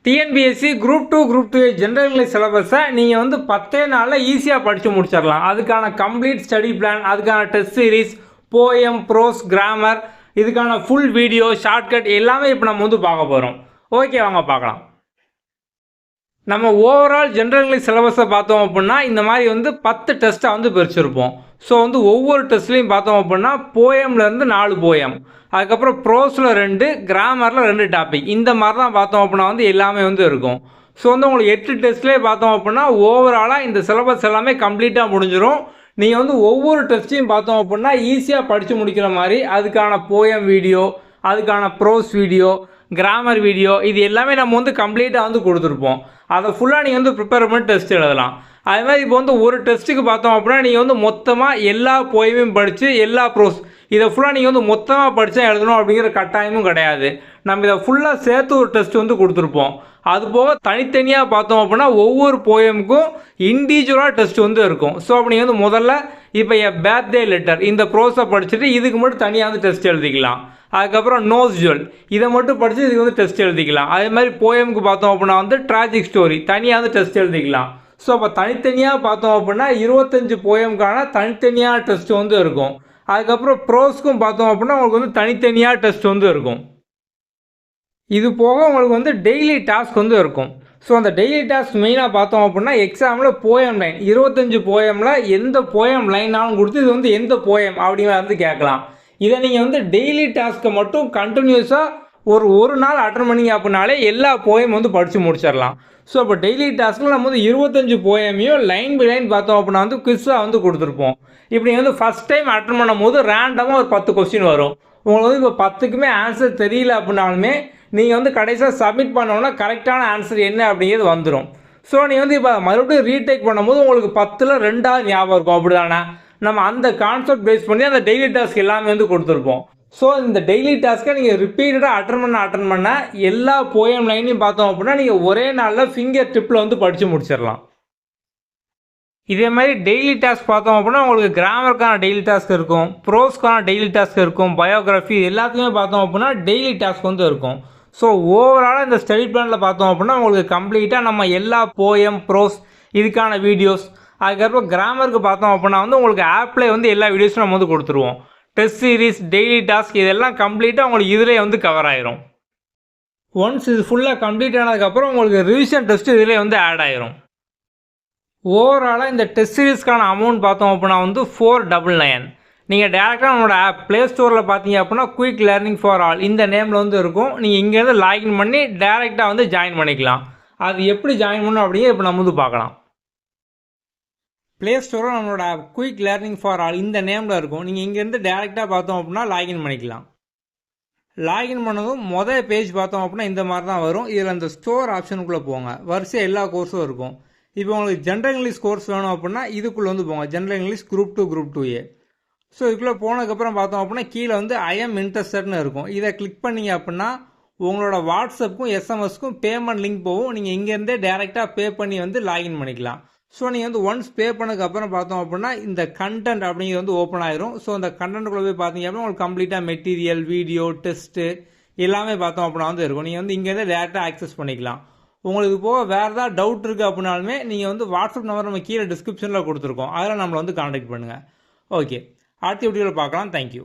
TNPSC group 2 general English சிலபஸை நீங்கள் வந்து 10 நாளில் ஈஸியாக படித்து முடிச்சிடலாம். அதுக்கான கம்ப்ளீட் ஸ்டடி பிளான், அதுக்கான test series, poem, prose, grammar, இதுக்கான ஃபுல் வீடியோ, ஷார்ட்கட் எல்லாமே இப்போ நம்ம வந்து பார்க்க போகிறோம். ஓகே, வாங்க பார்க்கலாம். நம்ம ஓவரால் ஜென்ரல் இங்கிலீஷ் சிலபஸை பார்த்தோம் அப்படின்னா இந்த மாதிரி வந்து 10 டெஸ்ட்டாக வந்து பிரிச்சிருப்போம். ஸோ வந்து ஒவ்வொரு டெஸ்ட்லையும் பார்த்தோம் அப்படின்னா போயம்லேருந்து 4 போயம், அதுக்கப்புறம் ப்ரோஸில் 2, கிராமரில் 2 டாபிக், இந்த மாதிரி தான் பார்த்தோம் அப்படின்னா வந்து எல்லாமே வந்து இருக்கும். ஸோ வந்து உங்களுக்கு 8 டெஸ்ட்லேயே பார்த்தோம் அப்படின்னா ஓவராலாக இந்த சிலபஸ் எல்லாமே கம்ப்ளீட்டாக முடிஞ்சிடும். நீங்கள் வந்து ஒவ்வொரு டெஸ்ட்டையும் பார்த்தோம் அப்படின்னா ஈஸியாக படித்து முடிக்கிற மாதிரி அதுக்கான போயம் வீடியோ, அதுக்கான ப்ரோஸ் வீடியோ, கிராமர் வீடியோ, இது எல்லாமே நம்ம வந்து கம்ப்ளீட்டாக வந்து கொடுத்துருப்போம். அதை ஃபுல்லாக நீங்கள் வந்து ப்ரிப்பேர் பண்ணி டெஸ்ட் எழுதலாம். அது மாதிரி இப்போ வந்து ஒரு டெஸ்ட்டுக்கு பார்த்தோம் அப்படின்னா நீங்கள் வந்து மொத்தமாக எல்லா போயமையும் படித்து எல்லா ப்ரோஸ் இதை ஃபுல்லாக நீங்கள் வந்து மொத்தமாக படித்தா எழுதணும் அப்படிங்கிற கட்டாயமும் கிடையாது. நம்ம இதை ஃபுல்லாக சேர்த்து ஒரு டெஸ்ட் வந்து கொடுத்துருப்போம். அதுபோக தனித்தனியாக பார்த்தோம் அப்படின்னா ஒவ்வொரு போயமுக்கும் இண்டிவிஜுவலாக டெஸ்ட் வந்து இருக்கும். ஸோ அப்போ நீங்கள் வந்து முதல்ல இப்போ என் பர்த்டே லெட்டர் இந்த ப்ரோஸை படிச்சுட்டு இதுக்கு மட்டும் தனியாக வந்து டெஸ்ட் எழுதிக்கலாம். அதுக்கப்புறம் நோஸ் ஜுவல் இதை மட்டும் படித்து இதுக்கு வந்து டெஸ்ட் எழுதிக்கலாம். அதே மாதிரி போயமுக்கு பார்த்தோம் அப்படின்னா வந்து ட்ராஜிக் ஸ்டோரி தனியாக வந்து டெஸ்ட் எழுதிக்கலாம். ஸோ அப்போ தனித்தனியாக பார்த்தோம் அப்படின்னா 25 போயமுக்கான தனித்தனியாக டெஸ்ட் வந்து இருக்கும். அதுக்கப்புறம் ப்ரோஸ்க்கும் பார்த்தோம் அப்படின்னா உங்களுக்கு வந்து தனித்தனியாக டெஸ்ட் வந்து இருக்கும். இது போக உங்களுக்கு வந்து டெய்லி டாஸ்க் வந்து இருக்கும். ஸோ அந்த டெய்லி டாஸ்க் மெயினாக பார்த்தோம் அப்படின்னா எக்ஸாமில் போயம் லைன் 25 போயமில் எந்த போயம் லைனாலும் கொடுத்து இது வந்து எந்த போயம் அப்படிங்கிறத வந்து கேட்கலாம். இதை நீங்கள் வந்து டெய்லி டாஸ்க்கை மட்டும் கண்டினியூஸாக ஒரு நாள் அட்டன் பண்ணிங்க அப்படின்னாலே எல்லா போயம் வந்து படித்து முடிச்சிடலாம். ஸோ இப்போ டெய்லி டாஸ்க்கில் நம்ம வந்து 25 போயமையும் லைன் பை லைன் பார்த்தோம் அப்படின்னா வந்து குவிஸாக வந்து கொடுத்துருப்போம். இப்போ நீங்கள் வந்து ஃபஸ்ட் டைம் அட்டன் பண்ணும் போது ரேண்டமாக ஒரு 10 கொஸ்டின் வரும். உங்களுக்கு வந்து இப்போ 10க்குமே ஆன்சர் தெரியல அப்படின்னாலுமே நீங்கள் வந்து கடைசியாக சப்மிட் பண்ணோன்னா கரெக்டான ஆன்சர் என்ன அப்படிங்கிறது வந்துடும். ஸோ நீங்கள் வந்து இப்போ மறுபடியும் ரீடேக் பண்ணும்போது உங்களுக்கு 10ல் 2ஆவது ஞாபகம் இருக்கும். அப்படி தானே நம்ம அந்த கான்செப்ட் பேஸ் பண்ணி அந்த டெய்லி டாஸ்க் எல்லாமே வந்து கொடுத்துருப்போம். ஸோ இந்த டெய்லி டாஸ்க்கை நீங்கள் ரிப்பீட்டடாக அட்டன் பண்ண எல்லா போயம் லைனையும் பார்த்தோம் அப்படின்னா நீங்கள் ஒரே நாளில் ஃபிங்கர் டிப்பில் வந்து படித்து முடிச்சிடலாம். இதே மாதிரி டெய்லி டாஸ்க் பார்த்தோம் அப்படின்னா உங்களுக்கு கிராமருக்கான டெய்லி டாஸ்க் இருக்கும், ப்ரோஸ்க்கான டெய்லி டாஸ்க் இருக்கும், பயோகிராஃபி எல்லாத்துக்குமே பார்த்தோம் அப்படின்னா டெய்லி டாஸ்க் வந்து இருக்கும். ஸோ ஓவராலாக இந்த ஸ்டடி பிளானில் பார்த்தோம் அப்படின்னா உங்களுக்கு கம்ப்ளீட்டாக நம்ம எல்லா போயம், ப்ரோஸ் இதுக்கான வீடியோஸ், அதுக்கப்புறம் கிராமருக்கு பார்த்தோம் அப்படின்னா வந்து உங்களுக்கு ஆப்லேயே வந்து எல்லா வீடியோஸும் நம்ம வந்து கொடுத்துருவோம். டெஸ்ட் சீரீஸ், டெய்லி டாஸ்க் இதெல்லாம் கம்ப்ளீட்டாக உங்களுக்கு இதிலே வந்து கவர் ஆயிரும். ஒன்ஸ் இது ஃபுல்லாக கம்ப்ளீட் ஆனதுக்கப்புறம் உங்களுக்கு ரிவிஷன் டெஸ்ட் இதிலே வந்து ஆட் ஆயிரும். ஓவராலாக இந்த டெஸ்ட் சீரீஸ்க்கான அமௌண்ட் பார்த்தோம் அப்படின்னா வந்து 499. நீங்கள் டேரெக்டாக நம்மளோட ஆப் ப்ளே ஸ்டோரில் பார்த்தீங்க அப்படின்னா குயிக் லேர்னிங் ஃபார் ஆல் இந்த நேமில் வந்து இருக்கும். நீங்கள் இங்கேருந்து லாகின் பண்ணி டேரெக்டாக வந்து ஜாயின் பண்ணிக்கலாம். அது எப்படி ஜாயின் பண்ணணும் அப்படிங்க இப்போ நம்ம வந்து பார்க்கலாம். ப்ளே ஸ்டோரில் நம்மளோட app quick learning for all இந்த நேமில் இருக்கும். நீங்கள் இங்கேருந்து டேரெக்டாக பார்த்தோம் அப்படின்னா லாகின் பண்ணிக்கலாம். லாகின் பண்ணதும் மொதல் பேஜ் பார்த்தோம் அப்படின்னா இந்த மாதிரி தான் வரும். இதில் அந்த ஸ்டோர் ஆப்ஷனுக்குள்ளே போங்க. வரிசை எல்லா கோர்ஸும் இருக்கும். இப்போ உங்களுக்கு ஜென்ரல் இங்கிலீஷ் கோர்ஸ் வேணும் அப்படின்னா இதுக்குள்ளே வந்து போங்க. General English group 2A. So இதுக்குள்ளே போனதுக்கப்புறம் பார்த்தோம் அப்படின்னா கீழே வந்து ஐ எம் இன்ட்ரெஸ்டட்னு இருக்கும். இதை கிளிக் பண்ணிங்க அப்படின்னா உங்களோட வாட்ஸ்அப்புக்கும் எஸ்எம்எஸ்க்கும் பேமெண்ட் லிங்க் போகும். நீங்கள் இங்கேருந்தே டேரெக்டாக பே பண்ணி வந்து லாகின் பண்ணிக்கலாம். ஸோ நீங்கள் வந்து ஒன்ஸ் பே பண்ணதுக்கப்புறம் பார்த்தோம் அப்படின்னா இந்த கண்டென்ட் அப்படிங்கிறது வந்து ஓப்பன் ஆயிரும். ஸோ அந்த கண்டென்ட்டுக்குள்ளே போய் பார்த்தீங்க அப்படின்னா உங்களுக்கு கம்ப்ளீட்டாக மெட்டீரியல், வீடியோ, டெஸ்ட்டு எல்லாமே பார்த்தோம் அப்படின்னா வந்து இருக்கும். நீங்கள் வந்து இங்கேருந்தே டேரெக்டாக ஆக்சஸ் பண்ணிக்கலாம். உங்களுக்கு போக வேறு ஏதாவது டவுட் இருக்குது அப்படின்னாலுமே நீங்கள் வந்து வாட்ஸ்அப் நம்பர் நம்ம கீழே டிஸ்கிரிப்ஷனில் கொடுத்துருக்கோம். அதில் நம்மளை வந்து கான்டாக்ட் பண்ணுங்கள். ஓகே, அடுத்த வீடியோவில் பார்க்கலாம். தேங்க்யூ.